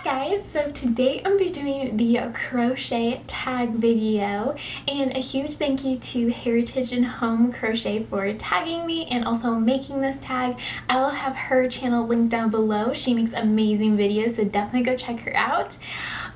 guys, so today I'm going to be doing the crochet tag video, and a huge thank you to Heritage Home Crochet for tagging me and also making this tag. I will have her channel linked down below. She makes amazing videos, so definitely go check her out.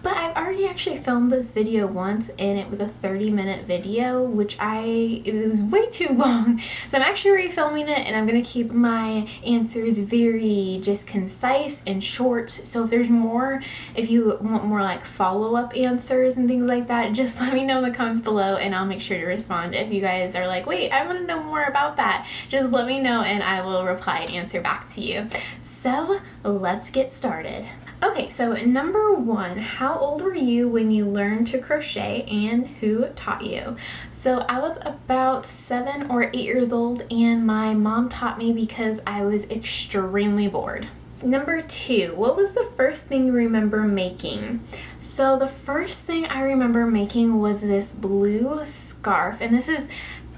But I've already actually filmed this video once, and it was a 30-minute video, it was way too long. So I'm actually refilming it, and I'm going to keep my answers very just concise and short. So if there's more, if you want more like follow-up answers and things like that, just let me know in the comments below, and I'll make sure to respond. If you guys are like, wait, I want to know more about that, just let me know, and I will reply and answer back to you. So let's get started. Okay, so number one, how old were you when you learned to crochet and who taught you? So I was about 7 or 8 years old, and my mom taught me because I was extremely bored. Number two, what was the first thing you remember making? So the first thing I remember making was this blue scarf, and this is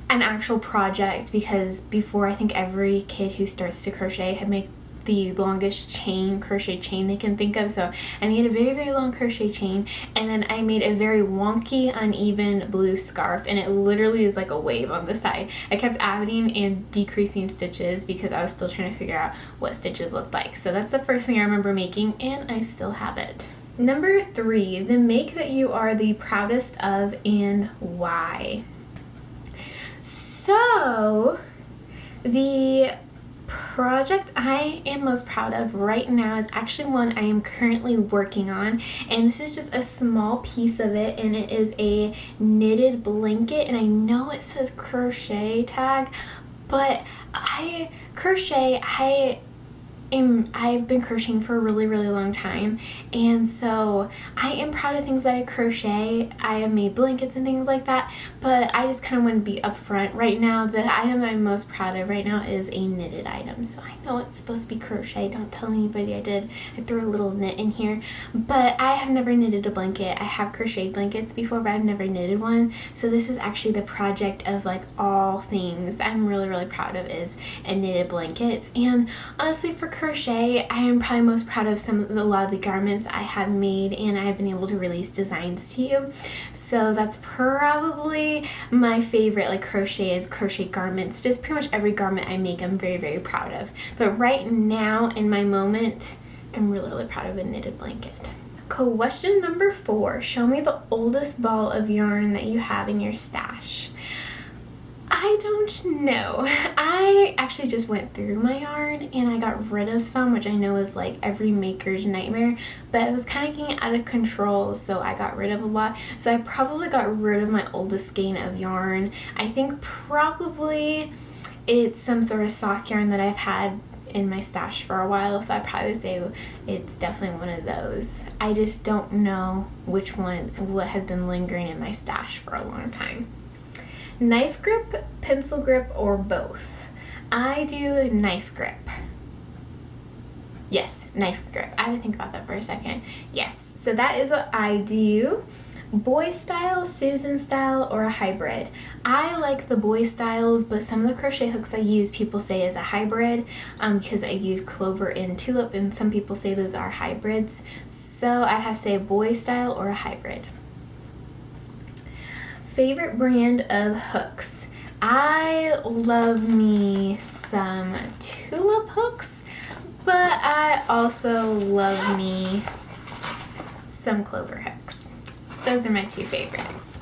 an actual project because before, I think every kid who starts to crochet had made the longest crochet chain they can think of. So I made a very long crochet chain, and then I made a very wonky, uneven blue scarf, and it literally is like a wave on the side. I kept adding and decreasing stitches because I was still trying to figure out what stitches looked like. So that's the first thing I remember making, and I still have it. Number three, the make that you are the proudest of and why. So the project I am most proud of right now is actually one I am currently working on, and this is just a small piece of it, and it is a knitted blanket. And I know it says crochet tag, but I've been crocheting for a really long time, and so I am proud of things that I crochet. I have made blankets and things like that, but I just kind of want to be upfront. Right now, the item I'm most proud of right now is a knitted item. So I know it's supposed to be crochet. Don't tell anybody I did. I threw a little knit in here, but I have never knitted a blanket. I have crocheted blankets before, but I've never knitted one. So this is actually the project of like all things I'm really proud of is a knitted blanket. And honestly, for crochet, I am probably most proud of a lot of the garments I have made, and I have been able to release designs to you. So that's probably my favorite, like crochet garments. Just pretty much every garment I make I'm very proud of. But right now in my moment, I'm really proud of a knitted blanket. Question number 4, show me the oldest ball of yarn that you have in your stash. I don't know. I actually just went through my yarn and I got rid of some, which I know is like every maker's nightmare, but it was kind of getting out of control, so I got rid of a lot. So I probably got rid of my oldest skein of yarn. I think probably it's some sort of sock yarn that I've had in my stash for a while, so I'd probably say it's definitely one of those. I just don't know which one, what has been lingering in my stash for a long time. Knife grip, pencil grip, or both? I do knife grip. Yes, knife grip. I had to think about that for a second. Yes, so that is what I do. Boye style, Susan style, or a hybrid? I like the Boye styles, but some of the crochet hooks I use people say is a hybrid because I use clover and tulip, and some people say those are hybrids. So I'd have to say Boye style or a hybrid. Favorite brand of hooks? I love me some tulip hooks, but I also love me some clover hooks. Those are my 2 favorites.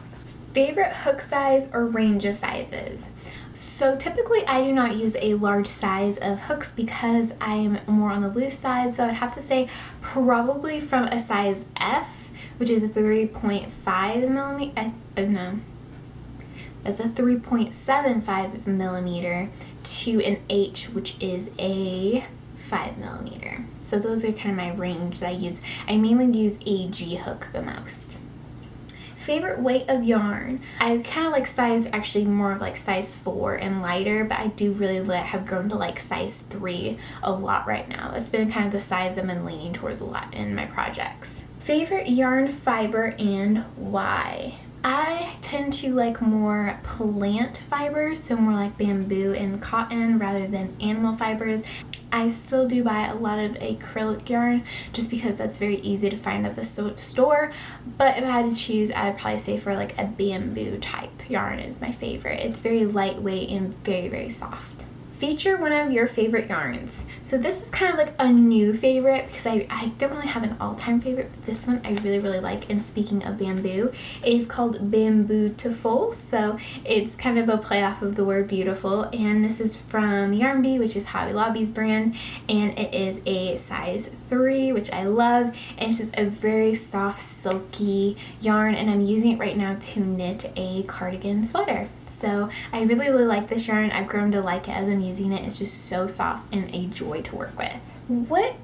Favorite hook size or range of sizes? So typically I do not use a large size of hooks because I'm more on the loose side, so I'd have to say probably from a size F, which is a 3.5 millimeter, that's a 3.75 millimeter, to an H, which is a 5 millimeter. So those are kind of my range that I use. I mainly use a G hook the most. Favorite weight of yarn? I kind of like size, actually more of like size 4 and lighter, but I do really have grown to like size 3 a lot right now. That's been kind of the size I've been leaning towards a lot in my projects. Favorite yarn fiber and why? I tend to like more plant fibers, so more like bamboo and cotton rather than animal fibers. I still do buy a lot of acrylic yarn just because that's very easy to find at the store, but if I had to choose, I would probably say for like a bamboo type yarn is my favorite. It's very lightweight and very, very soft. Feature one of your favorite yarns. So this is kind of like a new favorite because I don't really have an all-time favorite, but this one I really, really like. And speaking of bamboo, it is called Bambootiful. So it's kind of a play off of the word beautiful. And this is from Yarn Bee, which is Hobby Lobby's brand. And it is a size 3, which I love. And it's just a very soft, silky yarn. And I'm using it right now to knit a cardigan sweater. So I really, really like this yarn. I've grown to like it as I'm using it. It's just so soft and a joy to work with.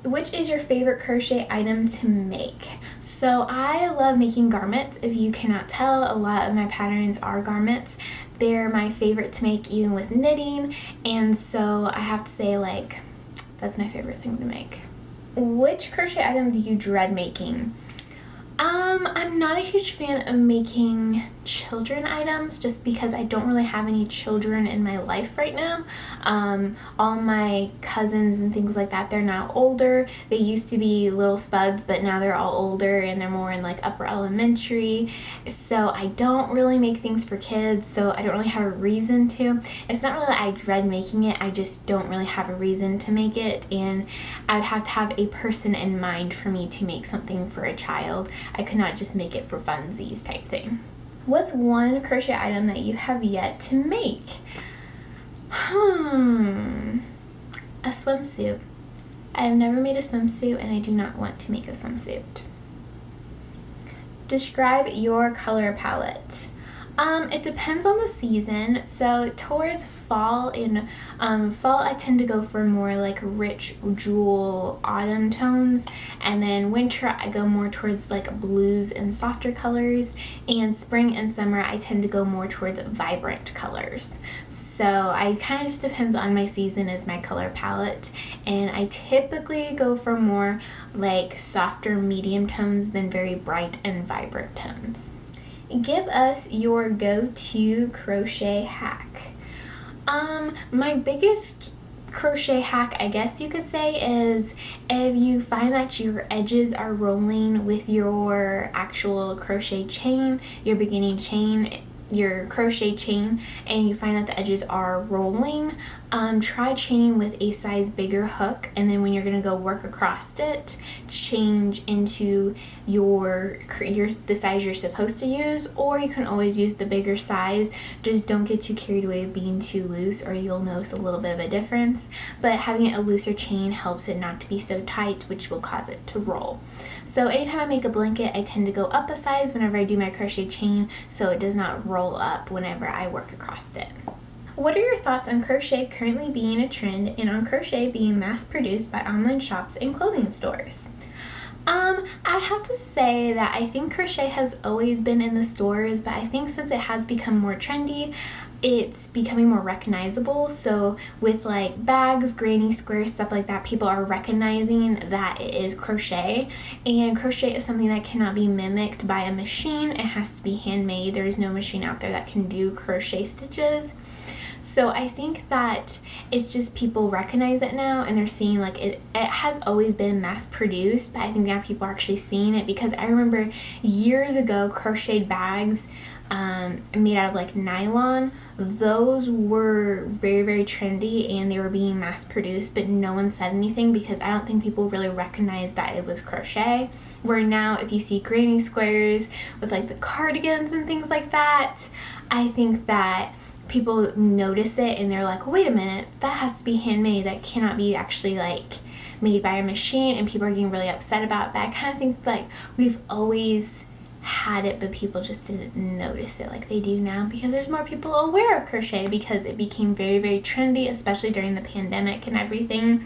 Which is your favorite crochet item to make? So I love making garments. If you cannot tell, a lot of my patterns are garments. They're my favorite to make even with knitting, and so I have to say, like, that's my favorite thing to make. Which crochet item do you dread making? I'm not a huge fan of making children items just because I don't really have any children in my life right now. All my cousins and things like that, they're now older. They used to be little spuds, but now they're all older and they're more in like upper elementary. So I don't really make things for kids, so I don't really have a reason to. It's not really that I dread making it, I just don't really have a reason to make it, and I'd have to have a person in mind for me to make something for a child. I could not just make it for funsies type thing. What's one crochet item that you have yet to make? A swimsuit. I have never made a swimsuit and I do not want to make a swimsuit. Describe your color palette. It depends on the season. So towards fall, fall I tend to go for more like rich jewel autumn tones, and then winter I go more towards like blues and softer colors, and spring and summer I tend to go more towards vibrant colors. So I kind of just depends on my season as my color palette, and I typically go for more like softer medium tones than very bright and vibrant tones. Give us your go-to crochet hack. My biggest crochet hack, I guess you could say, is if you find that your edges are rolling with your actual crochet chain, your beginning chain, your crochet chain, and you find that the edges are rolling, try chaining with a size bigger hook, and then when you're gonna go work across it, change into the size you're supposed to use, or you can always use the bigger size. Just don't get too carried away with being too loose, or you'll notice a little bit of a difference. But having a looser chain helps it not to be so tight, which will cause it to roll. So anytime I make a blanket, I tend to go up a size whenever I do my crochet chain, so it does not roll up whenever I work across it. What are your thoughts on crochet currently being a trend and on crochet being mass-produced by online shops and clothing stores? I'd have to say that I think crochet has always been in the stores, but I think since it has become more trendy, it's becoming more recognizable. So with like bags, granny squares, stuff like that, people are recognizing that it is crochet, and crochet is something that cannot be mimicked by a machine. It has to be handmade. There is no machine out there that can do crochet stitches. So I think that it's just people recognize it now, and they're seeing like it has always been mass produced, but I think now people are actually seeing it, because I remember years ago crocheted bags made out of like nylon. Those were very, very trendy and they were being mass produced, but no one said anything because I don't think people really recognized that it was crochet. Where now if you see granny squares with like the cardigans and things like that, I think that people notice it and they're like, wait a minute, that has to be handmade. That cannot be actually like made by a machine, and people are getting really upset about that. I kind of think like we've always had it, but people just didn't notice it like they do now, because there's more people aware of crochet because it became very, very trendy, especially during the pandemic and everything.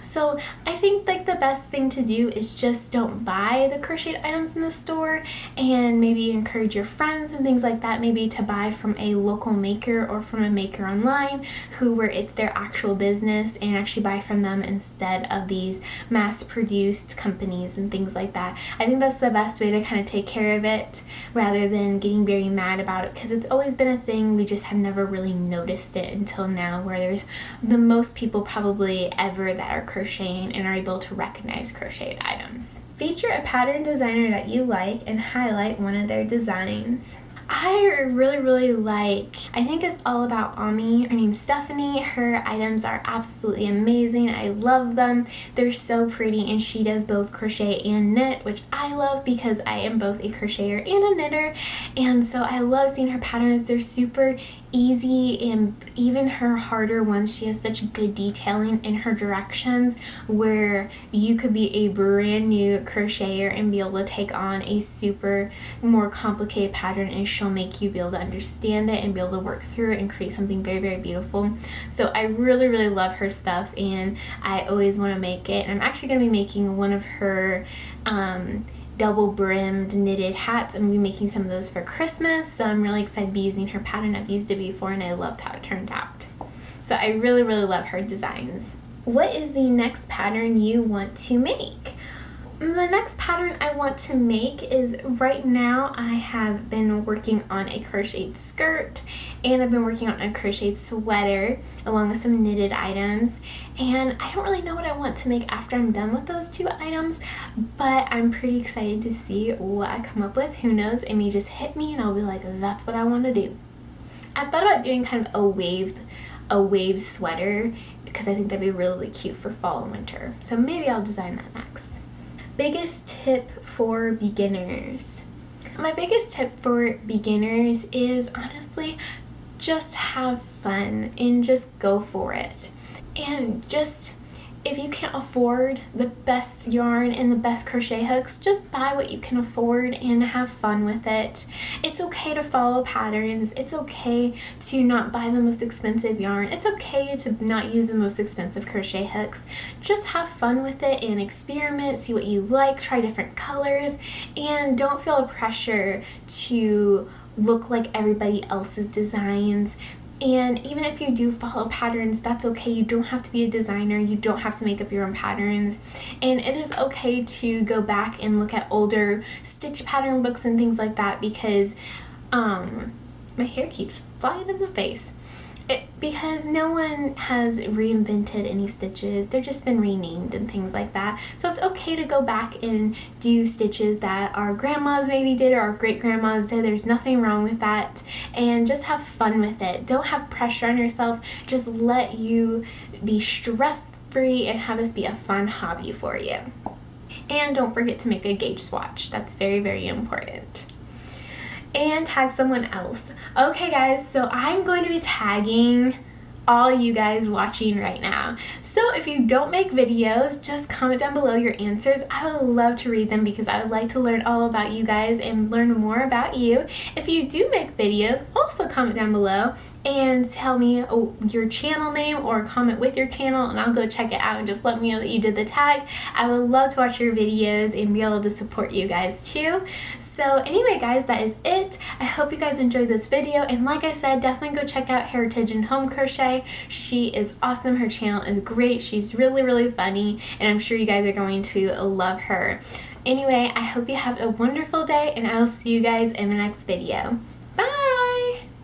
So I think like the best thing to do is just don't buy the crocheted items in the store, and maybe encourage your friends and things like that maybe to buy from a local maker or from a maker online where it's their actual business, and actually buy from them instead of these mass-produced companies and things like that. I think that's the best way to kind of take care of it rather than getting very mad about it, because it's always been a thing, we just have never really noticed it until now, where there's the most people probably ever that are crocheting and are able to recognize crocheted items. Feature a pattern designer that you like and highlight one of their designs. I really like, I think it's all about Ami. Her name's Stephanie. Her items are absolutely amazing. I love them. They're so pretty, and she does both crochet and knit, which I love because I am both a crocheter and a knitter, and so I love seeing her patterns. They're super easy, and even her harder ones, she has such good detailing in her directions where you could be a brand new crocheter and be able to take on a super more complicated pattern, and she'll make you be able to understand it and be able to work through it and create something very beautiful. So I really love her stuff, and I always want to make it. And I'm actually going to be making one of her double brimmed knitted hats. I'm going to be making some of those for Christmas, so I'm really excited to be using her pattern. I've used it before and I loved how it turned out. So I really love her designs. What is the next pattern you want to make? The next pattern I want to make is, right now I have been working on a crocheted skirt, and I've been working on a crocheted sweater along with some knitted items, and I don't really know what I want to make after I'm done with those two items, but I'm pretty excited to see what I come up with. Who knows, it may just hit me and I'll be like, that's what I want to do. I thought about doing kind of a wave sweater because I think that'd be really cute for fall and winter, so maybe I'll design that next. Biggest tip for beginners. My biggest tip for beginners is honestly just have fun and just go for it. And just, if you can't afford the best yarn and the best crochet hooks, just buy what you can afford and have fun with it. It's okay to follow patterns. It's okay to not buy the most expensive yarn. It's okay to not use the most expensive crochet hooks. Just have fun with it and experiment, see what you like, try different colors, and don't feel a pressure to look like everybody else's designs. And even if you do follow patterns, that's okay. You don't have to be a designer. You don't have to make up your own patterns. And it is okay to go back and look at older stitch pattern books and things like that, because my hair keeps flying in my face. Because no one has reinvented any stitches. They've just been renamed and things like that. So it's okay to go back and do stitches that our grandmas maybe did or our great-grandmas did. There's nothing wrong with that. And just have fun with it. Don't have pressure on yourself. Just let you be stress-free and have this be a fun hobby for you. And don't forget to make a gauge swatch. That's very important. And tag someone else. Okay guys, so I'm going to be tagging all you guys watching right now. So if you don't make videos, just comment down below your answers. I would love to read them because I would like to learn all about you guys and learn more about you. If you do make videos, also comment down below and tell me your channel name or comment with your channel, and I'll go check it out and just let me know that you did the tag. I would love to watch your videos and be able to support you guys too. So anyway guys, that is it. I hope you guys enjoyed this video, and like I said, definitely go check out Heritage Home Crochet. She is awesome. Her channel is great. She's really funny, and I'm sure you guys are going to love her. Anyway, I hope you have a wonderful day, and I will see you guys in the next video. Bye!